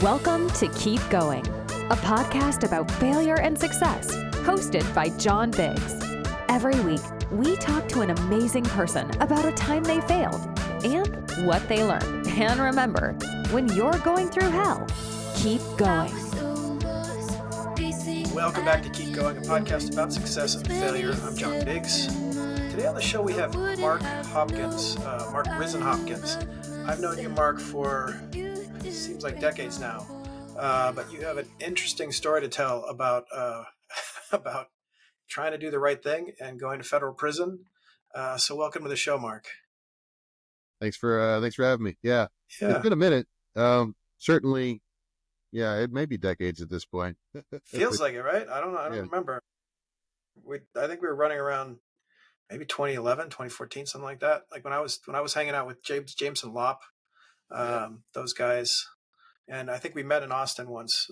Welcome to Keep Going, a podcast about failure and success, hosted by John Biggs. Every week, we talk to an amazing person about a time they failed and what they learned. And remember, when you're going through hell, keep going. Welcome back to Keep Going, a podcast about success and failure. I'm John Biggs. Today on the show we have Mark Hopkins, Mark Rizzn Hopkins. I've known you, Mark, for seems like decades now, but you have an interesting story to tell about about trying to do the right thing and going to federal prison. So welcome to the show, Mark. Thanks for having me. Yeah. Yeah. It's been a minute. Certainly, yeah, it may be decades at this point. Feels like it, right? I don't know. I don't remember. I think we were running around maybe 2011, 2014, something like that. Like when I was hanging out with Jameson Lopp, those guys, and I think we met in Austin once.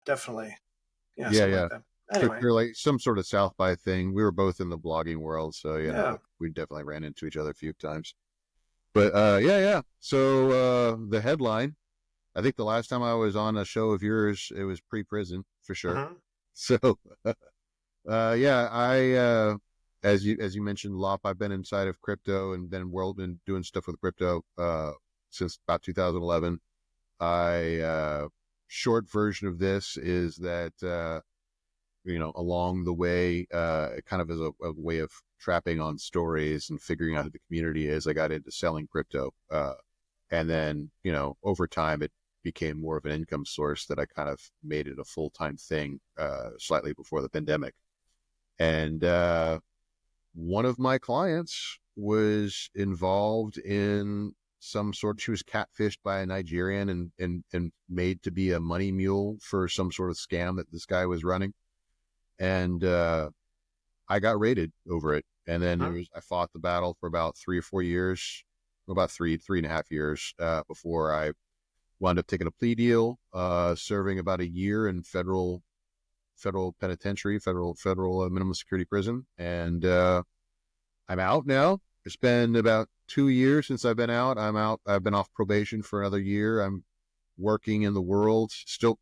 Definitely. Yeah. Like that. Anyway. We were like some sort of South by thing. We were both in the blogging world, so we definitely ran into each other a few times. But So the headline, I think the last time I was on a show of yours, it was pre-prison for sure. Mm-hmm. So I as you mentioned, Lopp, I've been inside of crypto and been doing stuff with crypto since about 2011. Short version of this is that along the way, kind of as a way of trapping on stories and figuring out who the community is, I got into selling crypto. And then, over time, it became more of an income source that I kind of made it a full-time thing slightly before the pandemic. And one of my clients was involved in some sort, she was catfished by a Nigerian and made to be a money mule for some sort of scam that this guy was running. And I got raided over it. And then I fought the battle for about 3 or 4 years, about three and a half years before I wound up taking a plea deal, serving about a year in federal penitentiary, federal minimum security prison. And I'm out now. It's been about 2 years since I've been out. I'm out. I've been off probation for another year. I'm working in the world. Still,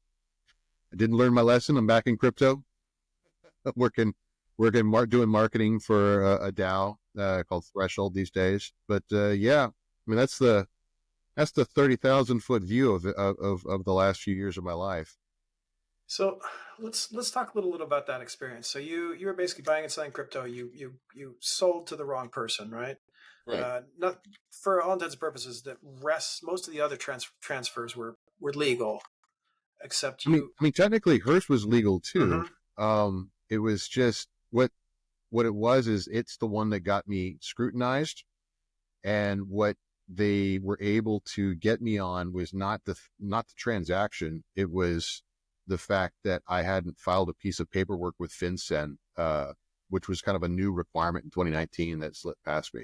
I didn't learn my lesson. I'm back in crypto. Working, doing marketing for a DAO called Threshold these days. But that's the 30,000 foot view of the last few years of my life. So let's talk a little about that experience. So you were basically buying and selling crypto. You sold to the wrong person, right? Right. Not for all intents and purposes. Most of the other transfers were legal, except you. I mean, technically, hers was legal too. Mm-hmm. It was just what it was is it's the one that got me scrutinized, and what they were able to get me on was not the transaction. It was the fact that I hadn't filed a piece of paperwork with FinCEN, which was kind of a new requirement in 2019 that slipped past me.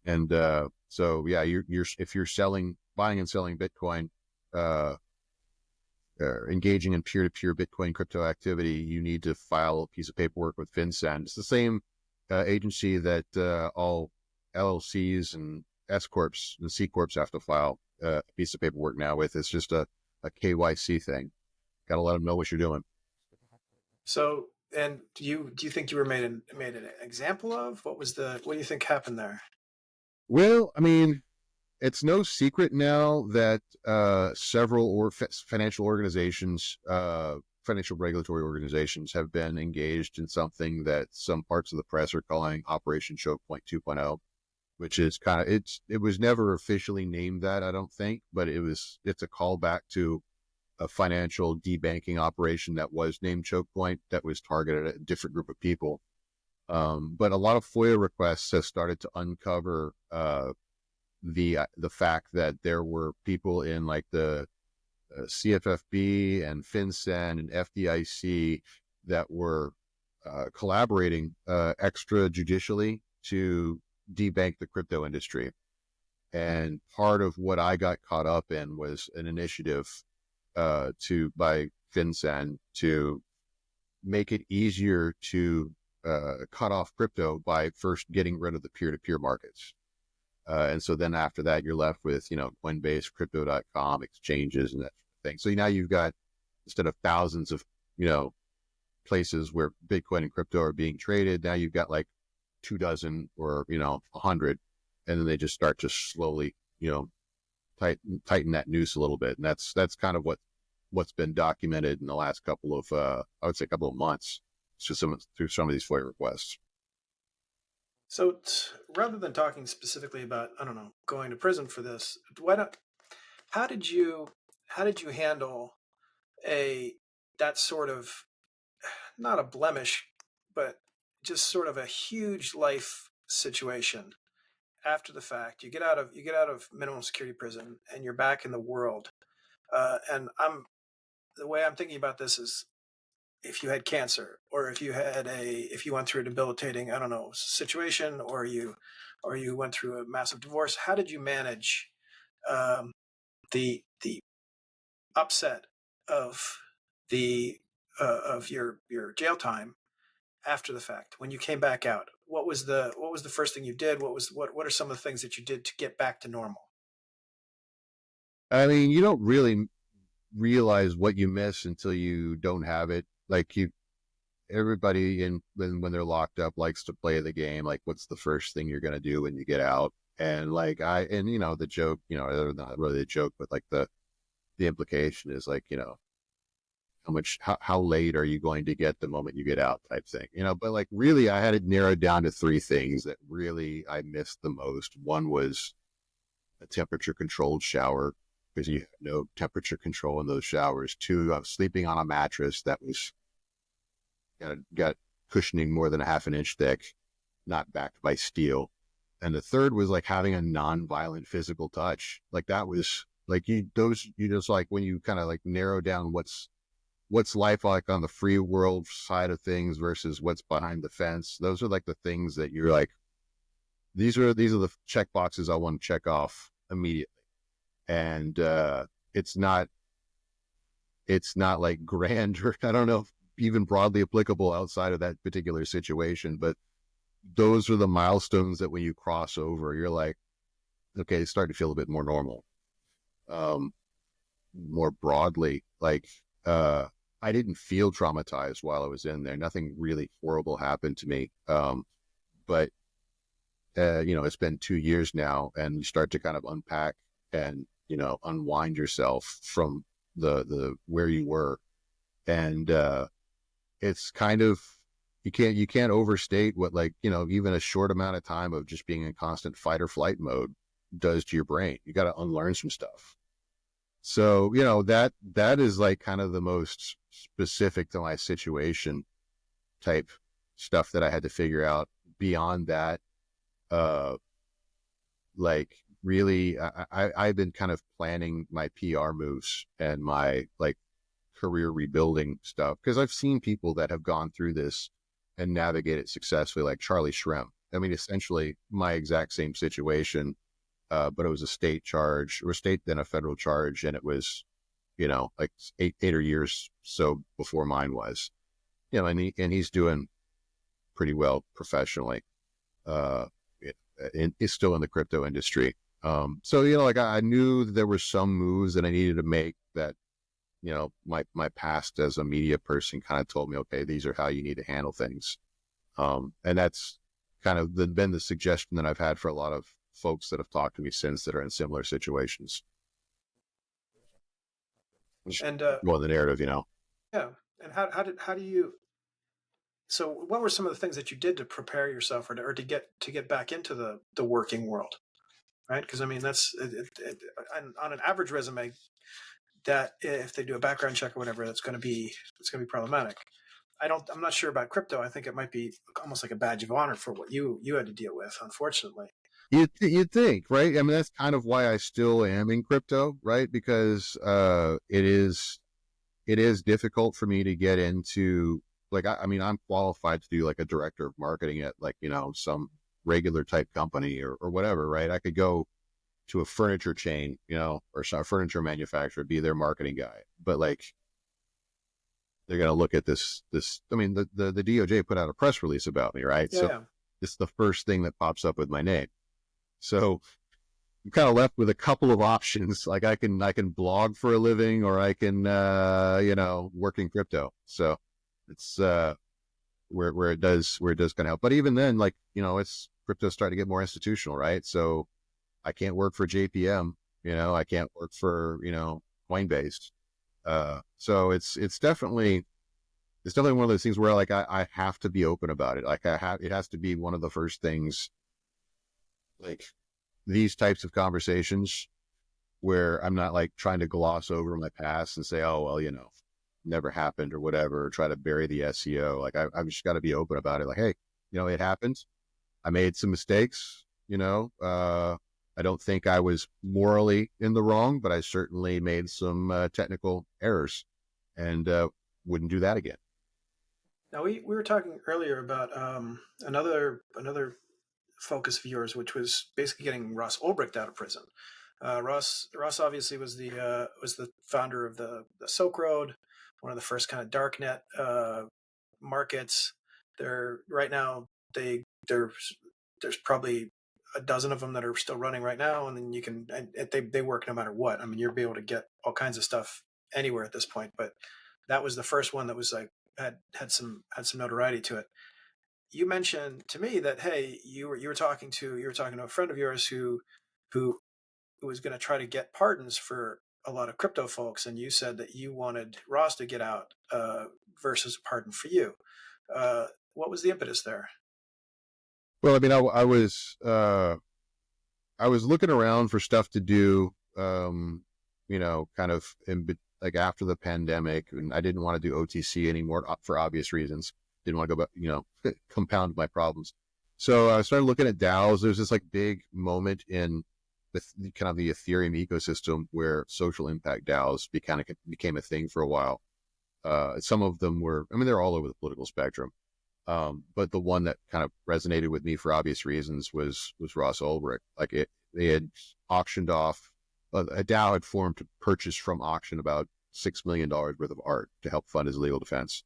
And so you're if you're buying and selling Bitcoin, engaging in peer-to-peer Bitcoin crypto activity, you need to file a piece of paperwork with FinCEN. It's the same agency that all LLCs and S corps and C corps have to file a piece of paperwork now with. It's just a KYC thing. Got to let them know what you're doing. So, and do you think you were made an example of? What do you think happened there? Well, I mean, it's no secret now that several financial organizations, financial regulatory organizations, have been engaged in something that some parts of the press are calling Operation Choke Point 2.0, which is it was never officially named that, I don't think, but it's a callback to a financial debanking operation that was named Choke Point that was targeted at a different group of people. But a lot of FOIA requests have started to uncover the fact that there were people in like the CFFB and FinCEN and FDIC that were collaborating extrajudicially to debank the crypto industry. And part of what I got caught up in was an initiative by FinCEN to make it easier to cut off crypto by first getting rid of the peer-to-peer markets. And so then after that, you're left with, Coinbase, crypto.com, exchanges and that thing. So now you've got, instead of thousands of, places where Bitcoin and crypto are being traded, now you've got like 24 or, 100. And then they just start to slowly, tighten that noose a little bit. And that's kind of what's been documented in the last couple of, I would say couple of months, through some of these FOIA requests. So rather than talking specifically about, I don't know, going to prison for this, how did you handle that sort of, not a blemish, but just sort of a huge life situation after the fact? You get out of minimum security prison and you're back in the world. And the way I'm thinking about this is, if you had cancer, or if you went through a debilitating, I don't know, situation, or you went through a massive divorce, how did you manage the upset of your jail time after the fact? When you came back out, what was the first thing you did? What are some of the things that you did to get back to normal? I mean, you don't really realize what you miss until you don't have it. Like everybody when they're locked up likes to play the game. Like, what's the first thing you're going to do when you get out? And like, the joke, not really a joke, but like the implication is like, how late are you going to get the moment you get out type thing, but like really I had it narrowed down to three things that really I missed the most. One was a temperature controlled shower, because you have no temperature control in those showers. Two, I was sleeping on a mattress that was got cushioning more than a half an inch thick, not backed by steel. And the third was like having a non-violent physical touch. Like that was like you just like, when you kind of like narrow down what's life like on the free world side of things versus what's behind the fence. Those are like the things that you're like, these are the check boxes I want to check off immediately. And it's not like grand, or I don't know if even broadly applicable outside of that particular situation, but those are the milestones that when you cross over, you're like, okay, it's starting to feel a bit more normal. More broadly, like I didn't feel traumatized while I was in there. Nothing really horrible happened to me. But it's been 2 years now, and you start to kind of unpack and unwind yourself from the where you were, and it's kind of, you can't overstate what, like, even a short amount of time of just being in constant fight or flight mode does to your brain. You got to unlearn some stuff. So that is like kind of the most specific to my situation type stuff that I had to figure out. Beyond that, like really, I've been kind of planning my PR moves and my like career rebuilding stuff, because I've seen people that have gone through this and navigate it successfully, like Charlie Shrem. I mean, essentially my exact same situation, but it was a state charge, or state then a federal charge, and it was, like eight or years so before mine was, and he's doing pretty well professionally. He's still in the crypto industry. So, like I knew that there were some moves that I needed to make that, my past as a media person kind of told me, okay, these are how you need to handle things. And that's kind of been the suggestion that I've had for a lot of folks that have talked to me since that are in similar situations. And well, the narrative, yeah. And how do you? So, what were some of the things that you did to prepare yourself, or to get back into the working world, right? Because I mean, that's on an average resume, that if they do a background check or whatever, it's going to be problematic. I'm not sure about crypto. I think it might be almost like a badge of honor for what you had to deal with, unfortunately. You'd think, right? I mean, that's kind of why I still am in crypto, right? Because it is difficult for me to get into, like, I mean, I'm qualified to do like a director of marketing at like, some regular type company or whatever, right? I could go to a furniture chain, or a furniture manufacturer, be their marketing guy. But like, they're going to look at this, I mean, the DOJ put out a press release about me, right? Yeah, so yeah. it's the first thing that pops up with my name. So I'm kind of left with a couple of options. Like I can blog for a living, or I can work in crypto. So it's where it does kind of help. But even then, like, it's crypto's starting to get more institutional, right? So I can't work for JPM, I can't work for Coinbase. So it's definitely one of those things where like I have to be open about it. Like it has to be one of the first things, like these types of conversations where I'm not like trying to gloss over my past and say, oh, well, never happened or whatever, or try to bury the SEO. Like I've just got to be open about it. Like, hey, it happened. I made some mistakes, I don't think I was morally in the wrong, but I certainly made some technical errors, and wouldn't do that again. Now we were talking earlier about another focus of yours, which was basically getting Ross Ulbricht out of prison. Ross obviously was the founder of the Silk Road, one of the first kind of darknet markets. Right now there's probably a dozen of them that are still running right now, and then they work no matter what. I mean, you'll be able to get all kinds of stuff anywhere at this point, but that was the first one that was like had some notoriety to it. You mentioned to me that, hey, you were talking to a friend of yours who was going to try to get pardons for a lot of crypto folks, and you said that you wanted Ross to get out versus a pardon for you. What was the impetus there? Well, I mean, I was looking around for stuff to do, kind of like after the pandemic, and I didn't want to do OTC anymore for obvious reasons. Didn't want to go back, compound my problems. So I started looking at DAOs. There's this like big moment in the kind of the Ethereum ecosystem where social impact DAOs became a thing for a while. Some of them were, I mean, they're all over the political spectrum. But the one that kind of resonated with me for obvious reasons was Ross Ulbricht. Like they had auctioned off, a DAO had formed to purchase from auction about $6 million worth of art to help fund his legal defense.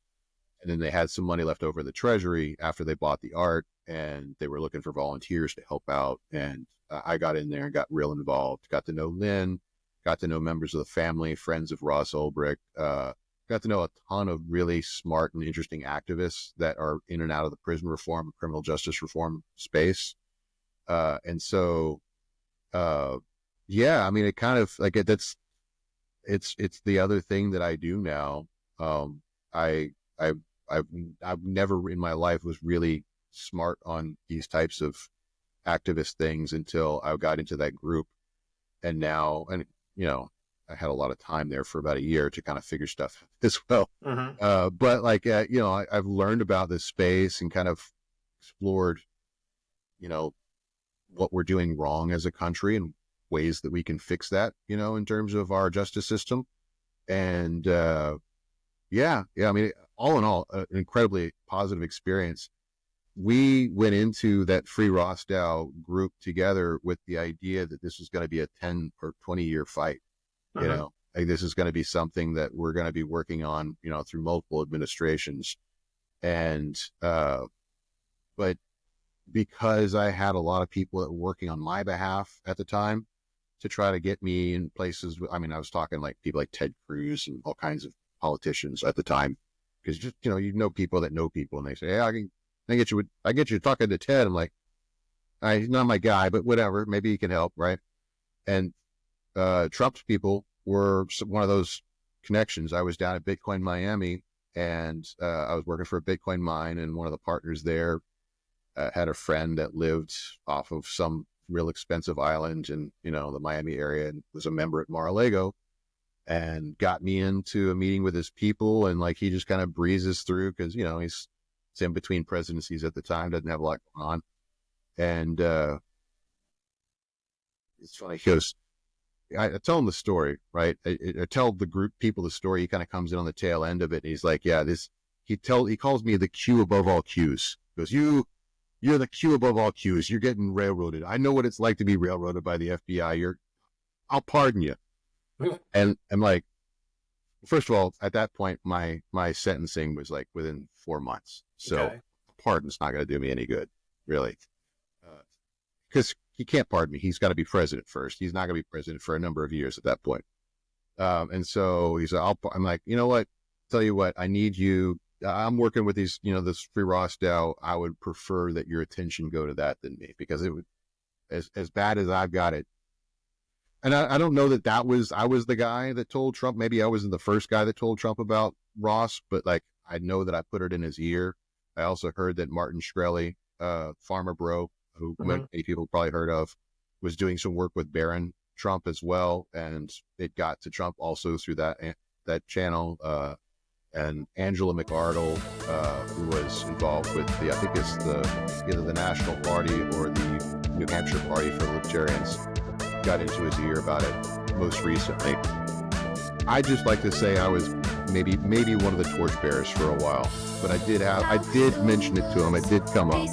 And then they had some money left over in the treasury after they bought the art, and they were looking for volunteers to help out. And I got in there and got real involved, got to know Lynn, got to know members of the family, friends of Ross Ulbricht, got to know a ton of really smart and interesting activists that are in and out of the prison reform, criminal justice reform space. And so, yeah, I mean, it kind of like it's the other thing that I do now. I've never in my life was really smart on these types of activist things until I got into that group. And now, I had a lot of time there for about a year to kind of figure stuff out as well. Mm-hmm. But like, I've learned about this space and kind of explored, what we're doing wrong as a country and ways that we can fix that, in terms of our justice system. And, yeah, I mean, all in all, an incredibly positive experience. We went into that Free Ross DAO group together with the idea that this was going to be a 10 or 20 year fight. Like this is going to be something that we're going to be working on, through multiple administrations. And, but because I had a lot of people that were working on my behalf at the time to try to get me in places, I mean, I was talking like people like Ted Cruz and all kinds of politicians at the time, because just, people that know people, and they say, hey, I get you talking to Ted. I'm like, he's not my guy, but whatever, maybe he can help. Right. And, Trump's people were one of those connections. I was down at Bitcoin Miami, and I was working for a Bitcoin mine, and one of the partners there had a friend that lived off of some real expensive island in, the Miami area, and was a member at Mar-a-Lago, and got me into a meeting with his people. And like, he just kind of breezes through because, he's in between presidencies at the time, doesn't have a lot going on. And it's funny, he goes, I tell him the story, right? I tell the group people the story. He kind of comes in on the tail end of it. And he's like, yeah, he calls me the Q above all Qs. He goes, you're the Q above all Qs. You're getting railroaded. I know what it's like to be railroaded by the FBI. I'll pardon you. And I'm like, first of all, at that point, my sentencing was like within 4 months. So pardon's not going to do me any good, really. Because he can't pardon me. He's got to be president first. He's not going to be president for a number of years at that point. And so he's like, I'm like, you know what? Tell you what, I need you. I'm working with these, this free Rostow. I would prefer that your attention go to that than me, because it would, as bad as I've got it. And I don't know that I was the guy that told Trump. Maybe I wasn't the first guy that told Trump about Ross, but like, I know that I put it in his ear. I also heard that Martin Shkreli, Farmer Bro, who many people probably heard of, was doing some work with Barron Trump as well. And it got to Trump also through that channel. And Angela McArdle, who was involved with I think it's either the National Party or the New Hampshire Party for the Libertarians, got into his ear about it most recently. I just like to say I was maybe one of the torchbearers for a while, but I did mention it to him. It did come up,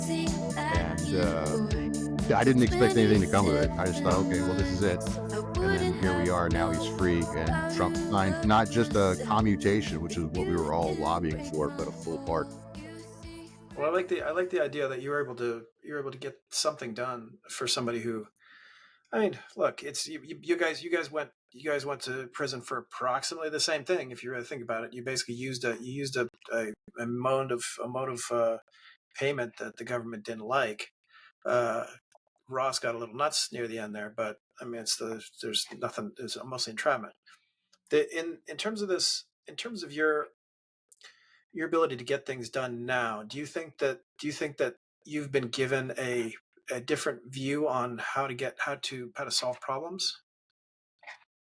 and I didn't expect anything to come of it. I just thought, okay, well, this is it. And then here we are. Now he's free, and Trump signed not just a commutation, which is what we were all lobbying for, but a full pardon. Well, I like the idea that you were able to get something done for somebody who, I mean, look, it's you guys went to prison for approximately the same thing. If you really think about it, you basically used a mode of payment that the government didn't like. Ross got a little nuts near the end there, but I mean, there's nothing. It's mostly entrapment. In terms of this, in terms of your ability to get things done now, do you think that you've been given a different view on how to solve problems?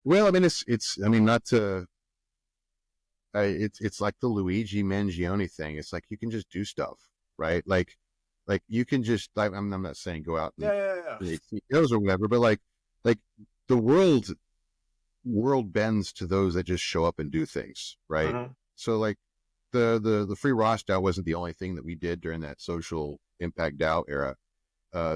Well, I mean, it's not to. It's like the Luigi Mangione thing. It's like you can just do stuff, right? Like you can just. I'm not saying go out and create CEOs or whatever, but like the world bends to those that just show up and do things, right? Mm-hmm. So like the Free Rostow wasn't the only thing that we did during that social impact DAO era.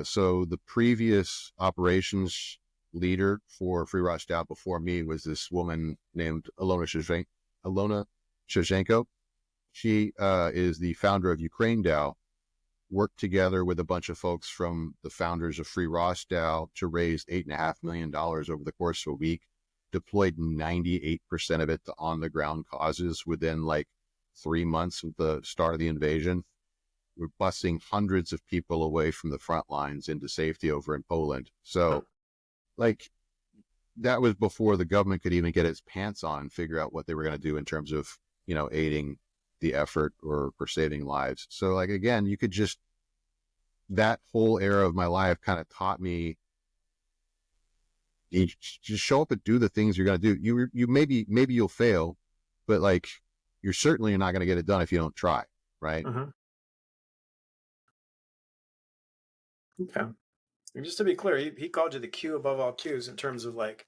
So the previous operations leader for Free Rostow before me was this woman named Ilona Shevchenko. She is the founder of Ukraine DAO, worked together with a bunch of folks from the founders of Free Rostow to raise $8.5 million over the course of a week, deployed 98% of it to on-the-ground causes within like 3 months of the start of the invasion. We're busing hundreds of people away from the front lines into safety over in Poland. So like that was before the government could even get its pants on and figure out what they were going to do in terms of, aiding the effort or saving lives. So like, again, you could just, that whole era of my life kind of taught me, you just show up and do the things you're going to do. You maybe you'll fail, but like, you're certainly not going to get it done if you don't try. Right. Mm-hmm. Okay. And just to be clear, he called you the Q above all Qs in terms of like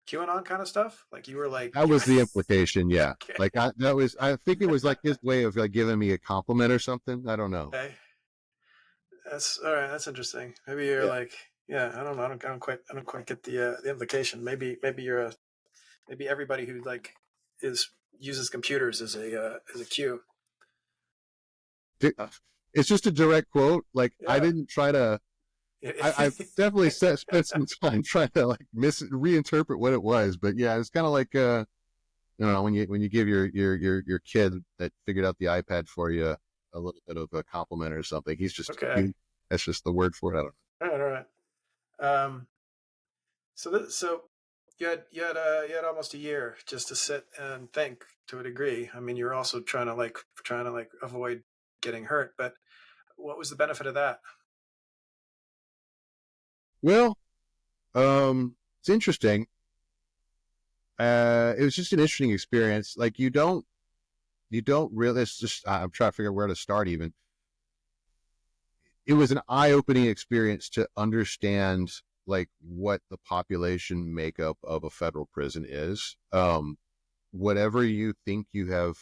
QAnon kind of stuff. Like you were like, that was the implication. Yeah. Okay. Like I think it was like his way of like giving me a compliment or something. I don't know. Okay. That's all right. That's interesting. Maybe you're like, I don't know. I don't quite get the implication. Maybe maybe everybody who like uses computers is a Q. It's just a direct quote. Like I didn't try to. I definitely spent some time trying to like reinterpret what it was, but yeah, it's kind of like when you give your kid that figured out the iPad for you a little bit of a compliment or something. He's just that's just the word for it. I don't know. All right. So you had almost a year just to sit and think to a degree. I mean, you're also trying to avoid getting hurt, but what was the benefit of that? Well, it's interesting. It was just an interesting experience. Like you don't really, it's just, I'm trying to figure out where to start even. It was an eye-opening experience to understand like what the population makeup of a federal prison is. Whatever you think you have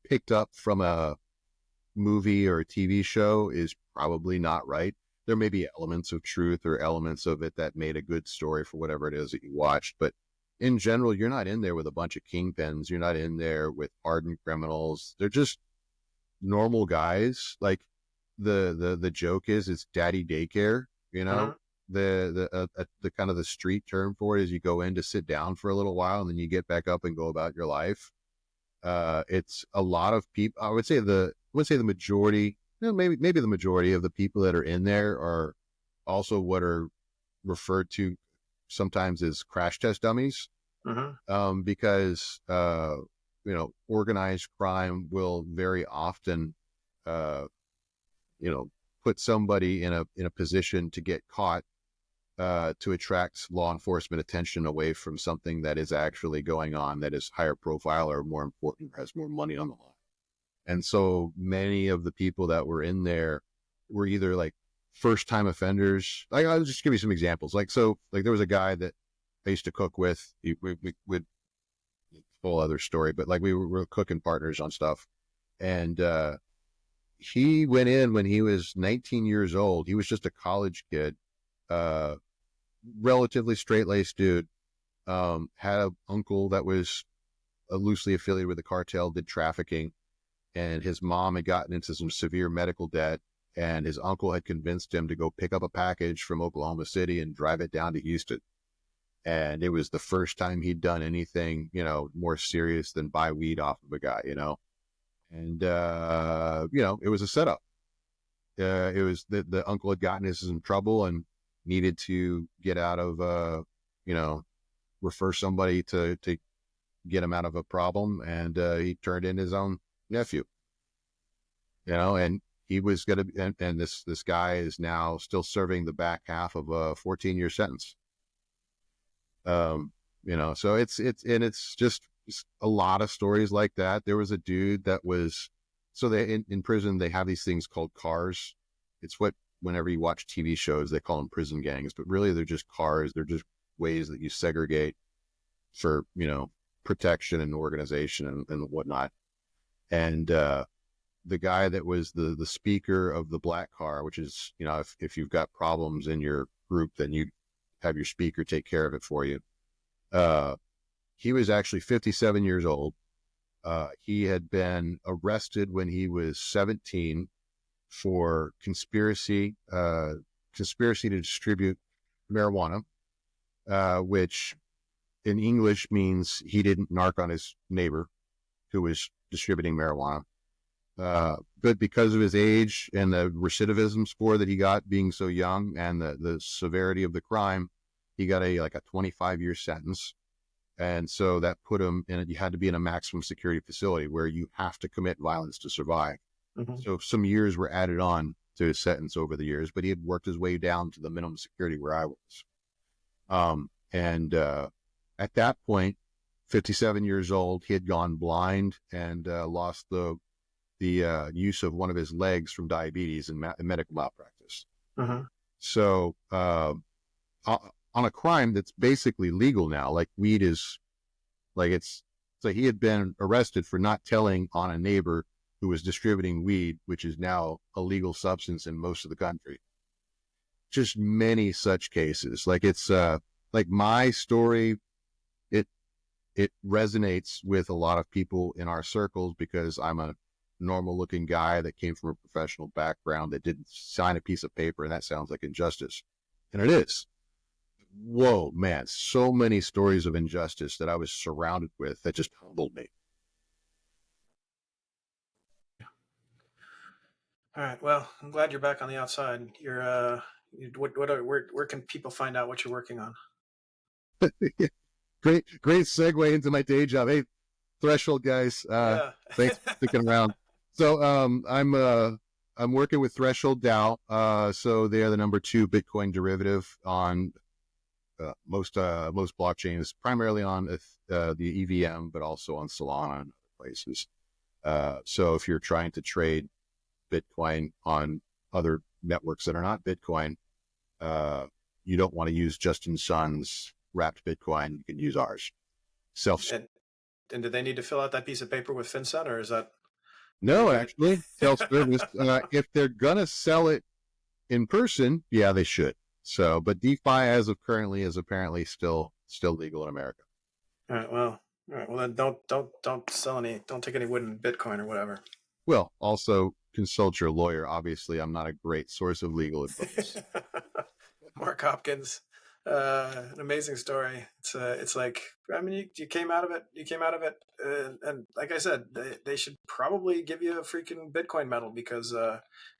picked up from a movie or a TV show is probably not right. There may be elements of truth or elements of it that made a good story for whatever it is that you watched. But in general, you're not in there with a bunch of kingpins. You're not in there with hardened criminals. They're just normal guys. Like the joke is it's daddy daycare. you know, Mm-hmm. the kind of the street term for it is you go in to sit down for a little while and then you get back up and go about your life. It's a lot of people. I would say the majority, maybe the majority of the people that are in there are also what are referred to sometimes as crash test dummies. Mm-hmm. Because organized crime will very often, uh, put somebody in a position to get caught, to attract law enforcement attention away from something that is actually going on that is higher profile or more important or has more money on the line. And so many of the people that were in there were either like first time offenders. Like, I'll just give you some examples. Like there was a guy that I used to cook with. We would whole other story, but like we were cooking partners on stuff. And he went in when he was 19 years old. He was just a college kid, relatively straight-laced dude. Had an uncle that was loosely affiliated with the cartel, did trafficking, and his mom had gotten into some severe medical debt, and his uncle had convinced him to go pick up a package from Oklahoma City and drive it down to Houston. And it was the first time he'd done anything, more serious than buy weed off of a guy, and, it was a setup. It was the uncle had gotten into some trouble and needed to get out of, refer somebody to get him out of a problem. And he turned in his own nephew, and he was going to, and this guy is now still serving the back half of a 14-year sentence. So it's just a lot of stories like that. There was a dude that was, so they, in prison, they have these things called cars. It's what, whenever you watch TV shows, they call them prison gangs, but really they're just cars. They're just ways that you segregate for, protection and organization and whatnot. And, the guy that was the speaker of the black car, which is, if you've got problems in your group, then you have your speaker take care of it for you. He was actually 57 years old. He had been arrested when he was 17 for conspiracy to distribute marijuana, which in English means he didn't narc on his neighbor who was distributing marijuana. But because of his age and the recidivism score that he got being so young and the severity of the crime, he got a 25-year sentence. And so that put him in, you had to be in a maximum security facility where you have to commit violence to survive. Mm-hmm. So some years were added on to his sentence over the years, but he had worked his way down to the minimum security where I was. At that point, 57 years old, he had gone blind and lost the use of one of his legs from diabetes and medical malpractice. Mm-hmm. So on a crime that's basically legal now, like weed is, so he had been arrested for not telling on a neighbor who was distributing weed, which is now a legal substance in most of the country. Just many such cases. Like it's like my story, it resonates with a lot of people in our circles because I'm a normal looking guy that came from a professional background that didn't sign a piece of paper, and that sounds like injustice. And it is. Whoa, man, so many stories of injustice that I was surrounded with that just humbled me. All right. Well, I'm glad you're back on the outside. Where can people find out what you're working on? Great segue into my day job. Hey, Threshold guys, thanks for sticking around. So I'm working with Threshold DAO. So they are the number 2 Bitcoin derivative on most blockchains, primarily on the EVM, but also on Solana and other places. So if you're trying to trade Bitcoin on other networks that are not Bitcoin, you don't want to use Justin Sun's wrapped Bitcoin. You can use ours. And do they need to fill out that piece of paper with FinCEN, or is that? No, actually, self-service. If they're gonna sell it in person, yeah, they should. So, but DeFi as of currently is apparently still legal in America. All right. Well, then don't sell any. Don't take any wooden Bitcoin or whatever. Well, also consult your lawyer. Obviously, I'm not a great source of legal advice. Mark Hopkins, an amazing story. It's like, I mean, you came out of it. You came out of it, and like I said, they should probably give you a freaking Bitcoin medal because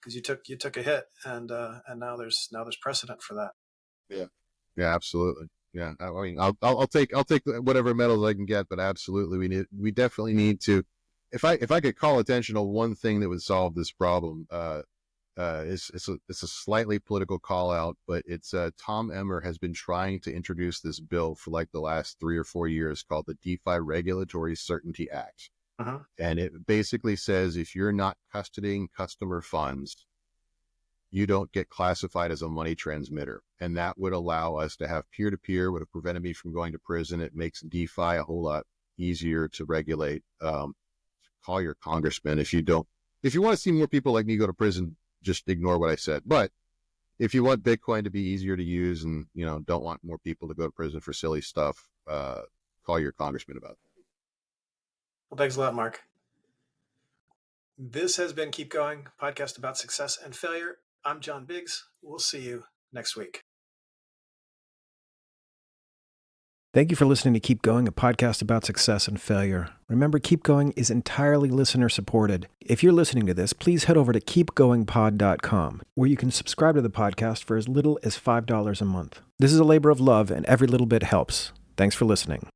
you took a hit, and now there's precedent for that. Yeah. Yeah, absolutely. Yeah. I mean, I'll take whatever medals I can get, but absolutely, we definitely need to. If I could call attention to one thing that would solve this problem, it's a slightly political call out, but it's Tom Emmer has been trying to introduce this bill for like the last 3 or 4 years called the DeFi Regulatory Certainty Act. Uh-huh. And it basically says if you're not custodying customer funds, you don't get classified as a money transmitter. And that would allow us to have peer-to-peer, would have prevented me from going to prison. It makes DeFi a whole lot easier to regulate. Call your congressman if you want to see more people like me go to prison, just ignore what I said. But if you want Bitcoin to be easier to use and, don't want more people to go to prison for silly stuff, call your congressman about it. Well, thanks a lot, Mark. This has been Keep Going, a podcast about success and failure. I'm John Biggs. We'll see you next week. Thank you for listening to Keep Going, a podcast about success and failure. Remember, Keep Going is entirely listener supported. If you're listening to this, please head over to keepgoingpod.com, where you can subscribe to the podcast for as little as $5 a month. This is a labor of love, and every little bit helps. Thanks for listening.